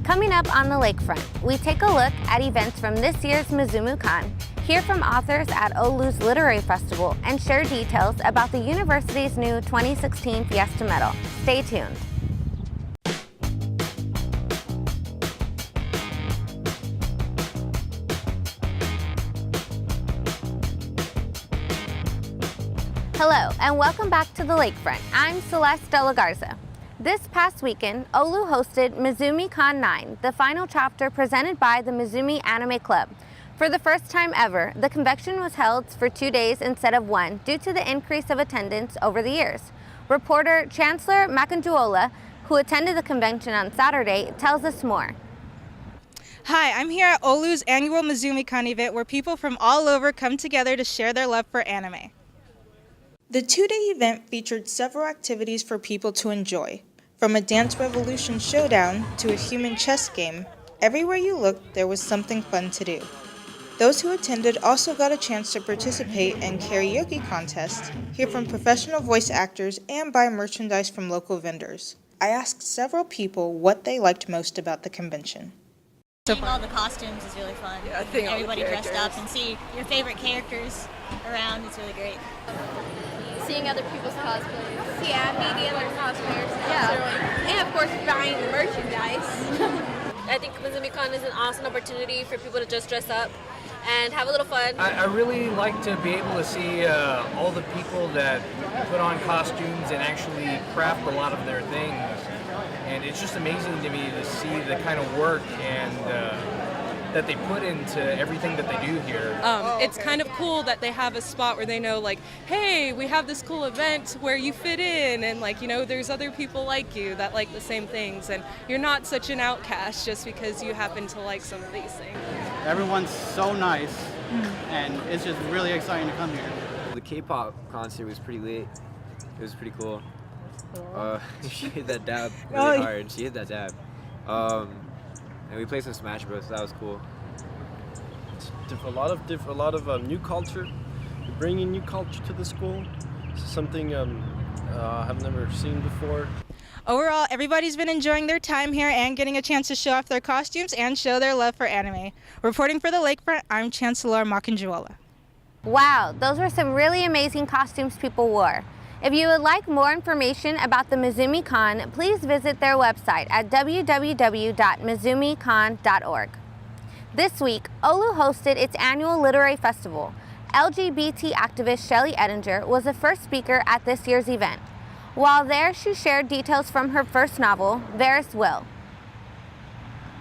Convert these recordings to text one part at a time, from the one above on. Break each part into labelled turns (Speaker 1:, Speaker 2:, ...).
Speaker 1: Coming up on the lakefront, we take a look at events from this year's Mizuumi-Con, hear from authors at OLLU'S Literary Festival, and share details about the university's new 2016 Fiesta Medal. Stay tuned. Hello, and welcome back to the lakefront. I'm Celeste De La Garza. This past weekend, OLLU hosted Mizuumi-Con 9, the final chapter presented by the Mizuumi Anime Club. For the first time ever, the convention was held for 2 days instead of one due to the increase of attendance over the years. Reporter Chancellor Makanjuola, who attended the convention on Saturday, tells us more.
Speaker 2: Hi, I'm here at OLLU's annual Mizuumi-Con event where people from all over come together to share their love for anime. The two-day event featured several activities for people to enjoy. From a Dance Revolution showdown to a human chess game, everywhere you looked there was something fun to do. Those who attended also got a chance to participate in karaoke contests, hear from professional voice actors, and buy merchandise from local vendors. I asked several people what they liked most about the convention.
Speaker 3: Seeing all the costumes is really fun.
Speaker 4: Yeah, I think
Speaker 3: everybody dressed up and see your favorite characters around. It's really great.
Speaker 5: Seeing other people's cosplays. Yeah, meeting other cosplayers. Yeah. And of course, buying the merchandise.
Speaker 6: I think Mizuumi-Con is an awesome opportunity for people to just dress up and have a little fun.
Speaker 7: I really like to be able to see all the people that put on costumes and actually craft a lot of their things. And it's just amazing to me to see the kind of work and that they put into everything that they do here.
Speaker 4: It's kind of cool that they have a spot where they know, like, hey, we have this cool event where you fit in, and like, you know, there's other people like you that like the same things, and you're not such an outcast just because you happen to like some of these things.
Speaker 8: Everyone's so nice, and it's just really exciting to come here.
Speaker 9: The K-pop concert was pretty lit. It was pretty cool. She hit that dab really hard. She hit that dab. And we played some Smash Bros. So that was cool.
Speaker 10: A lot of new culture. We're bringing new culture to the school. It's something I've never seen before.
Speaker 2: Overall, everybody's been enjoying their time here and getting a chance to show off their costumes and show their love for anime. Reporting for the Lakefront, I'm Chancellor Makanjuola.
Speaker 1: Wow, those were some really amazing costumes people wore. If you would like more information about the Mizuumi-Con, please visit their website at www.mizuumicon.org. This week, OLLU hosted its annual literary festival. LGBT activist Shelley Ettinger was the first speaker at this year's event. While there, she shared details from her first novel, Varys Will.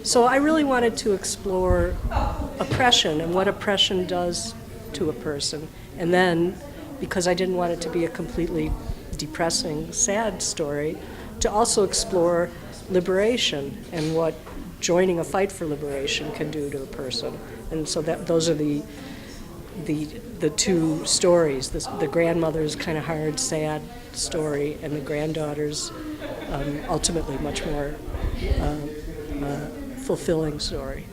Speaker 11: So I really wanted to explore oppression and what oppression does to a person, and then, because I didn't want it to be a completely depressing, sad story, to also explore liberation and what joining a fight for liberation can do to a person. And so those are the two stories, the grandmother's kind of hard, sad story, and the granddaughter's ultimately much more fulfilling story.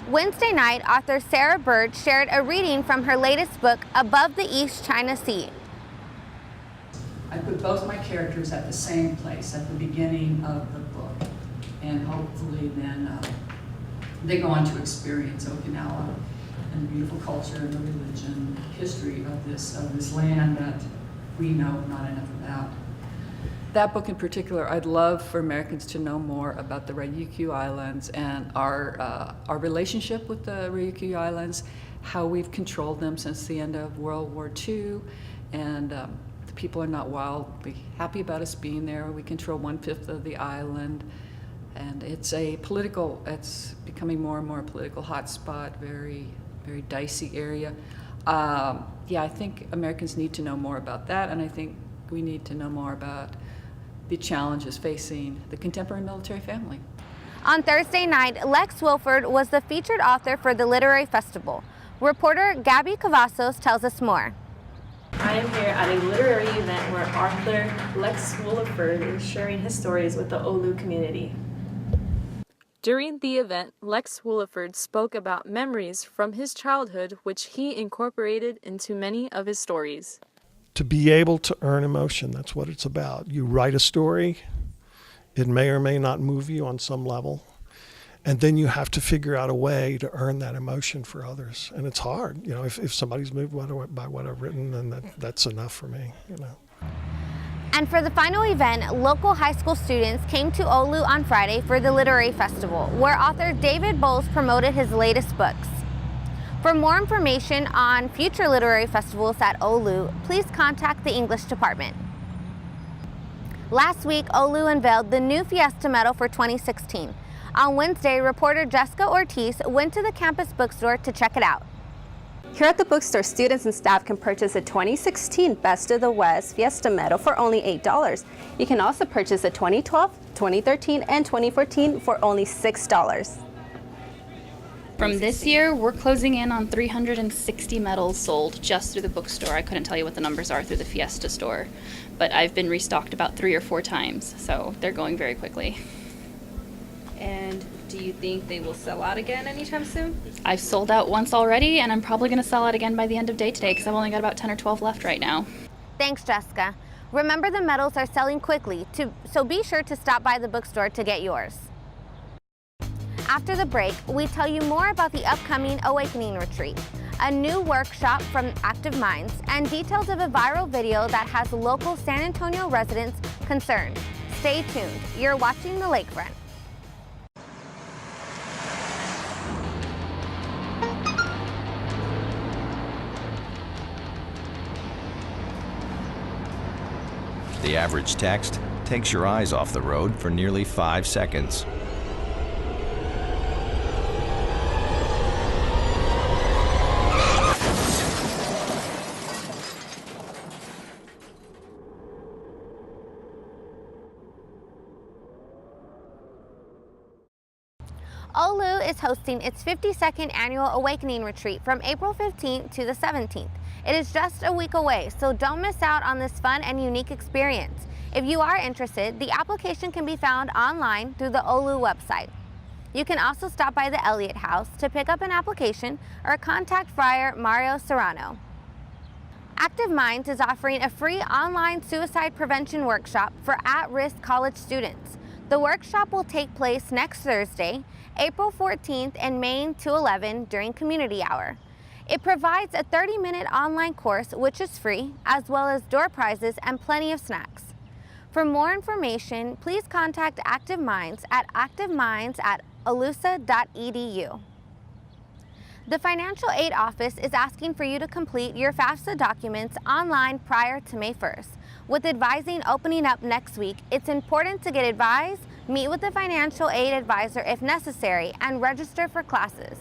Speaker 1: Wednesday night, author Sarah Bird shared a reading from her latest book, Above the East China Sea.
Speaker 12: I put both my characters at the same place, at the beginning of the book, and hopefully then they go on to experience Okinawa and the beautiful culture and the religion, history of this land that we know not enough about.
Speaker 13: That book in particular, I'd love for Americans to know more about the Ryukyu Islands and our relationship with the Ryukyu Islands, how we've controlled them since the end of World War II, and the people are not wildly happy about us being there. We control 1/5 of the island, and it's becoming more and more a political hotspot, very, very dicey area. Yeah, I think Americans need to know more about that, and I think we need to know more about the challenges facing the contemporary military family.
Speaker 1: On Thursday night, Lex Wilford was the featured author for the Literary Festival. Reporter Gabby Cavazos tells us more.
Speaker 14: I am here at a literary event where author Lex Wilford is sharing his stories with the OLLU community.
Speaker 15: During the event, Lex Williford spoke about memories from his childhood which he incorporated into many of his stories.
Speaker 16: To be able to earn emotion, that's what it's about. You write a story It may or may not move you on some level. And then you have to figure out a way to earn that emotion for others. And it's hard. You know, if somebody's moved by what I've written, then that's enough for me, you know.
Speaker 1: And for the final event, local high school students came to OLLU on Friday for the Literary Festival, where author David Bowles promoted his latest books. For more information on future literary festivals at OLLU, please contact the English department. Last week, OLLU unveiled the new Fiesta Medal for 2016. On Wednesday, reporter Jessica Ortiz went to the campus bookstore to check it out.
Speaker 17: Here at the bookstore, students and staff can purchase a 2016 Best of the West Fiesta Medal for only $8. You can also purchase a 2012, 2013, and 2014 for only $6.
Speaker 18: From this year, we're closing in on 360 medals sold just through the bookstore. I couldn't tell you what the numbers are through the Fiesta store, but I've been restocked about 3 or 4 times, so they're going very quickly.
Speaker 19: And do you think they will sell out again anytime soon?
Speaker 18: I've sold out once already, and I'm probably going to sell out again by the end of day today because I've only got about 10 or 12 left right now.
Speaker 1: Thanks, Jessica. Remember, the medals are selling quickly, so be sure to stop by the bookstore to get yours. After the break, we tell you more about the upcoming Awakening Retreat, a new workshop from Active Minds, and details of a viral video that has local San Antonio residents concerned. Stay tuned. You're watching The Lakefront.
Speaker 20: The average text takes your eyes off the road for nearly 5 seconds.
Speaker 1: OLLU is hosting its 52nd annual Awakening Retreat from April 15th to the 17th. It is just a week away, so don't miss out on this fun and unique experience. If you are interested, the application can be found online through the OLLU website. You can also stop by the Elliott House to pick up an application or contact Friar Mario Serrano. Active Minds is offering a free online suicide prevention workshop for at-risk college students. The workshop will take place next Thursday, April 14th in Main 211 during community hour. It provides a 30-minute online course which is free, as well as door prizes and plenty of snacks. For more information, please contact Active Minds at activeminds@ollusa.edu. The Financial Aid Office is asking for you to complete your FAFSA documents online prior to May 1st. With advising opening up next week, it's important to get advised, meet with a financial aid advisor if necessary, and register for classes.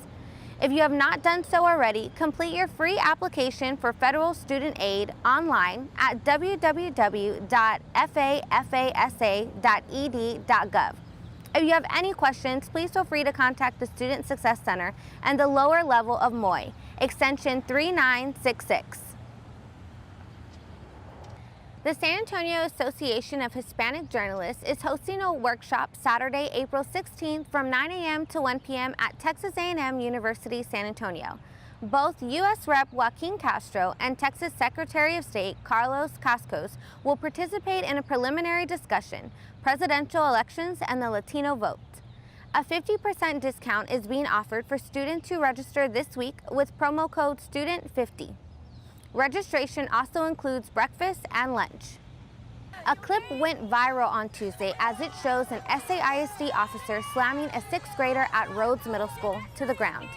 Speaker 1: If you have not done so already, complete your free application for federal student aid online at www.fafasa.ed.gov. If you have any questions, please feel free to contact the Student Success Center and the lower level of MOI, extension 3966. The San Antonio Association of Hispanic Journalists is hosting a workshop Saturday, April 16th from 9 a.m. to 1 p.m. at Texas A&M University San Antonio. Both U.S. Rep. Joaquin Castro and Texas Secretary of State Carlos Cascos will participate in a preliminary discussion, presidential elections and the Latino vote. A 50% discount is being offered for students who register this week with promo code STUDENT50. Registration also includes breakfast and lunch. A clip went viral on Tuesday as it shows an SAISD officer slamming a 6th grader at Rhodes Middle School to the ground.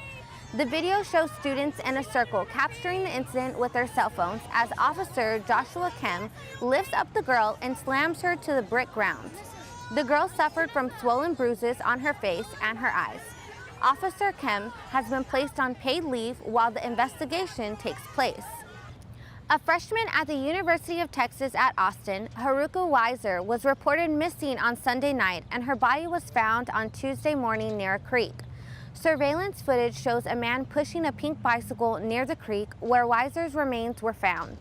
Speaker 1: The video shows students in a circle capturing the incident with their cell phones as Officer Joshua Kem lifts up the girl and slams her to the brick ground. The girl suffered from swollen bruises on her face and her eyes. Officer Kem has been placed on paid leave while the investigation takes place. A freshman at the University of Texas at Austin, Haruka Weiser, was reported missing on Sunday night, and her body was found on Tuesday morning near a creek. Surveillance footage shows a man pushing a pink bicycle near the creek where Weiser's remains were found.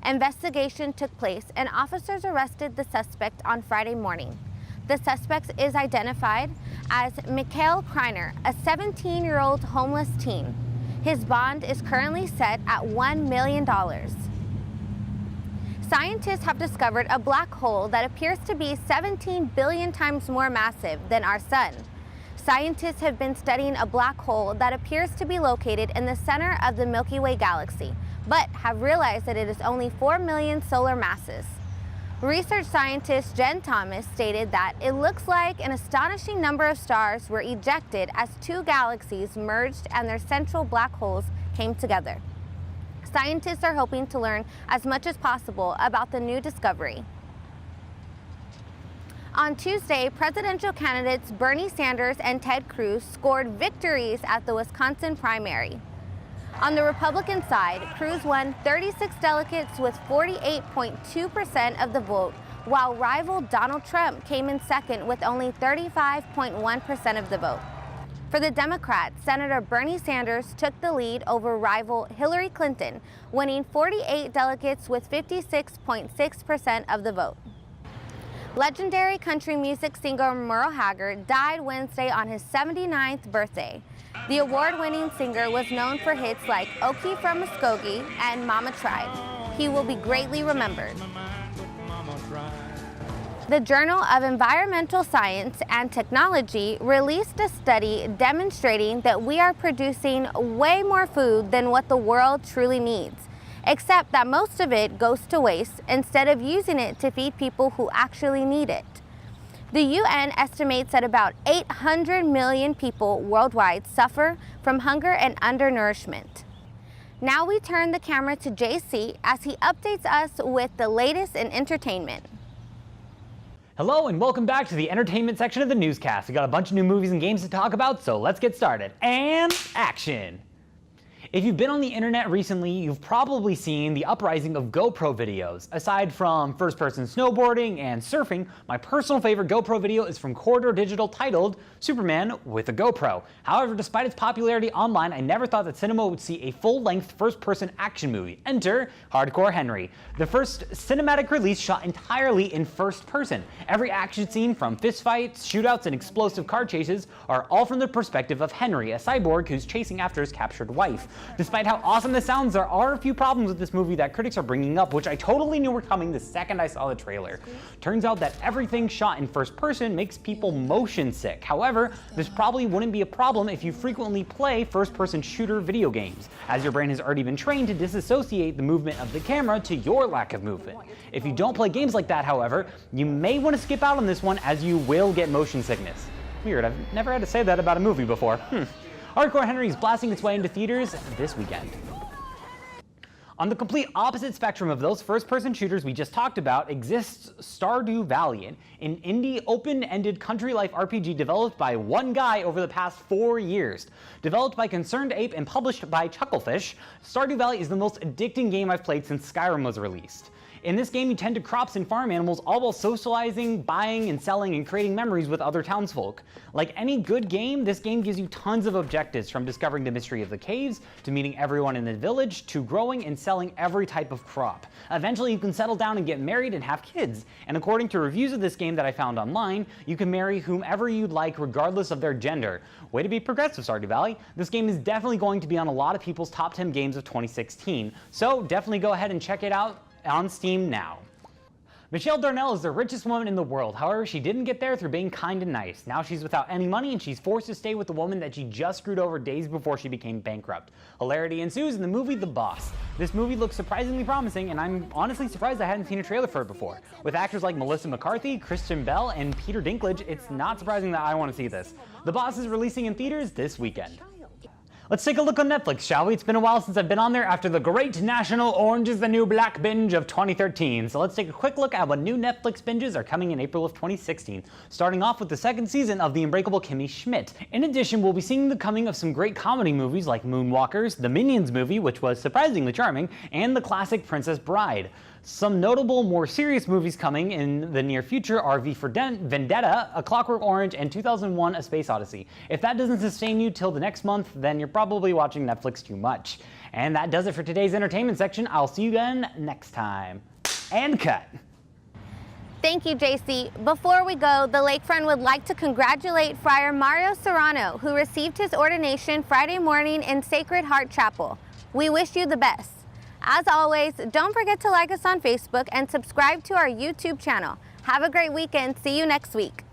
Speaker 1: Investigation took place and officers arrested the suspect on Friday morning. The suspect is identified as Mikhail Kreiner, a 17-year-old homeless teen. His bond is currently set at $1 million. Scientists have discovered a black hole that appears to be 17 billion times more massive than our sun. Scientists have been studying a black hole that appears to be located in the center of the Milky Way galaxy, but have realized that it is only 4 million solar masses. Research scientist Jen Thomas stated that it looks like an astonishing number of stars were ejected as two galaxies merged and their central black holes came together. Scientists are hoping to learn as much as possible about the new discovery. On Tuesday, presidential candidates Bernie Sanders and Ted Cruz scored victories at the Wisconsin primary. On the Republican side, Cruz won 36 delegates with 48.2% of the vote, while rival Donald Trump came in second with only 35.1% of the vote. For the Democrats, Senator Bernie Sanders took the lead over rival Hillary Clinton, winning 48 delegates with 56.6% of the vote. Legendary country music singer Merle Haggard died Wednesday on his 79th birthday. The award-winning singer was known for hits like Okie from Muskogee and Mama Tried. He will be greatly remembered. The Journal of Environmental Science and Technology released a study demonstrating that we are producing way more food than what the world truly needs, except that most of it goes to waste instead of using it to feed people who actually need it. The UN estimates that about 800 million people worldwide suffer from hunger and undernourishment. Now we turn the camera to JC as he updates us with the latest in entertainment.
Speaker 21: Hello and welcome back to the entertainment section of the newscast. We got a bunch of new movies and games to talk about, so let's get started. And action! If you've been on the internet recently, you've probably seen the uprising of GoPro videos. Aside from first-person snowboarding and surfing, my personal favorite GoPro video is from Corridor Digital titled Superman with a GoPro. However, despite its popularity online, I never thought that cinema would see a full-length first-person action movie. Enter Hardcore Henry, the first cinematic release shot entirely in first person. Every action scene, from fistfights, shootouts, and explosive car chases, are all from the perspective of Henry, a cyborg who's chasing after his captured wife. Despite how awesome this sounds, there are a few problems with this movie that critics are bringing up, which I totally knew were coming the second I saw the trailer. Turns out that everything shot in first person makes people motion sick. However, this probably wouldn't be a problem if you frequently play first-person shooter video games, as your brain has already been trained to disassociate the movement of the camera to your lack of movement. If you don't play games like that, however, you may want to skip out on this one, as you will get motion sickness. Weird, I've never had to say that about a movie before. Hardcore Henry is blasting its way into theaters this weekend. On the complete opposite spectrum of those first-person shooters we just talked about exists Stardew Valley, an indie open-ended country life RPG developed by one guy over the past 4 years. Developed by Concerned Ape and published by Chucklefish, Stardew Valley is the most addicting game I've played since Skyrim was released. In this game, you tend to crops and farm animals, all while socializing, buying, and selling, and creating memories with other townsfolk. Like any good game, this game gives you tons of objectives, from discovering the mystery of the caves, to meeting everyone in the village, to growing and selling every type of crop. Eventually, you can settle down and get married and have kids. And according to reviews of this game that I found online, you can marry whomever you'd like, regardless of their gender. Way to be progressive, Stardew Valley. This game is definitely going to be on a lot of people's top 10 games of 2016. So definitely go ahead and check it out on Steam now. Michelle Darnell is the richest woman in the world. However, she didn't get there through being kind and nice. Now she's without any money and she's forced to stay with the woman that she just screwed over days before she became bankrupt. Hilarity ensues in the movie The Boss. This movie looks surprisingly promising, and I'm honestly surprised I hadn't seen a trailer for it before. With actors like Melissa McCarthy, Christian Bell, and Peter Dinklage, it's not surprising that I want to see this. The Boss is releasing in theaters this weekend. Let's take a look on Netflix, shall we? It's been a while since I've been on there after the great national Orange is the New Black binge of 2013. So let's take a quick look at what new Netflix binges are coming in April of 2016, starting off with the second season of The Unbreakable Kimmy Schmidt. In addition, we'll be seeing the coming of some great comedy movies like Moonwalkers, the Minions movie, which was surprisingly charming, and the classic Princess Bride. Some notable, more serious movies coming in the near future are V for Vendetta, A Clockwork Orange, and 2001: A Space Odyssey. If that doesn't sustain you till the next month, then you're probably watching Netflix too much. And that does it for today's entertainment section. I'll see you again next time. And cut.
Speaker 1: Thank you, JC. Before we go, the Lakefront would like to congratulate Friar Mario Serrano, who received his ordination Friday morning in Sacred Heart Chapel. We wish you the best. As always, don't forget to like us on Facebook and subscribe to our YouTube channel. Have a great weekend. See you next week.